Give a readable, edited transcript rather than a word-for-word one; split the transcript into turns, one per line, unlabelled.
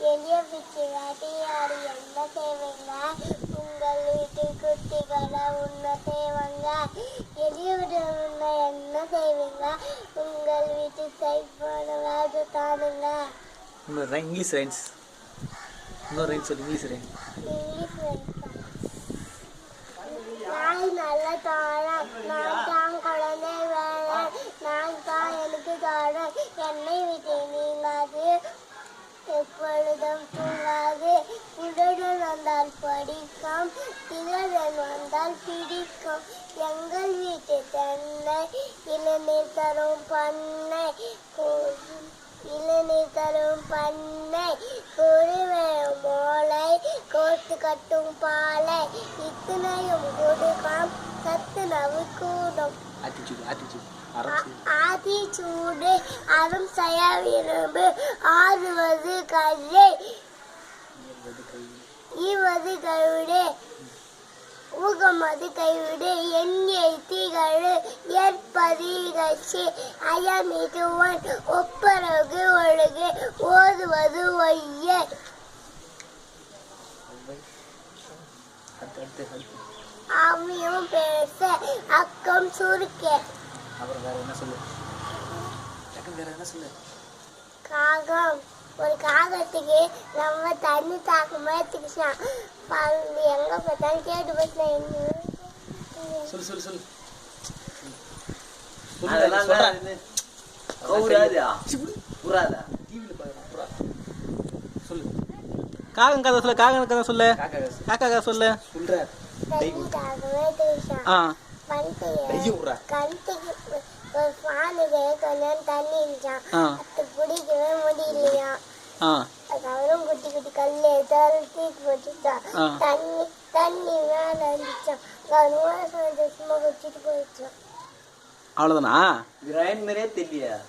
எளிய பிச்சு வேட்டையாடி என்ன செய்வீங்க? உங்கள் வீட்டு குட்டிகளை உண்ண செய்வாங்க. எளிய விட என்ன செய்வீங்க? உங்கள் வீட்டு சைப்பான வேலை தானுங்க.
இங்கிலீஷ் ரைன்ஸ் சொல்லு. English rhyme.
நான் நல்ல தோழன், நான் தான் குழந்தை வேலை, நான் தான் எனக்கு தோழன். என்னை விட்டு நீங்காது, எப்பொழுதும் தூங்காது. உடல் வந்தால் படிக்கும், திகழன் வந்தால் பிடிக்கும். எங்கள் வீட்டு தென்னை இளநீர் தரும் பண்ணை, இளநீர் தரும் பண்ணை, குருவையும் மோளை, கோர்த்து கட்டும் பாலை, இத்தனையும் கொடுக்கும் சத்துணவு கூடும். ஆத்திச்சூடு அறம் செய்ய விரும்பு, ஆறுவது கல்லை, ஈவது கைவிடு, ஊகமது கைவிடு. எண்ணெய் திகழு ஏற்பது இகழ்ச்சி, அயமிடுவன் ஒப்பரகு ஒழுகு, ஓதுவது ஒய்ய. அவையும் பேச அக்கம் சுருக்க.
அப்புறம் வேற என்ன சொல்லு? வேற என்ன சொல்லு?
காகம். ஒரு காகத்துக்கு நம்ம தண்ணி தாக்கமா எடுத்துக்கிச்சான். எங்க பார்த்தாலும் கேட்டு போச்சுனா
சொல்லு. சொல்லு. காகம் கதை சொல்லு. காகம் கதை சொல்லு. காக்கா கதை சொல்லு.
தண்ணி தாக்கமா எடுத்துக்கிச்சான். கணத்துக்கு ஒரு பானுக்கு கொஞ்சம் தண்ணி இருந்துச்சான். அது குடிக்கவே முடியலையா. அதுக்கப்புறம் குட்டி குட்டி கல் எடுத்தாலும் தூக்கி போட்டுச்சான். தண்ணி மேல இருந்துச்சான். சும்மா குடிச்சிட்டு போயிடுச்சான்.
அவ்வளவுதானா?
தெரியல.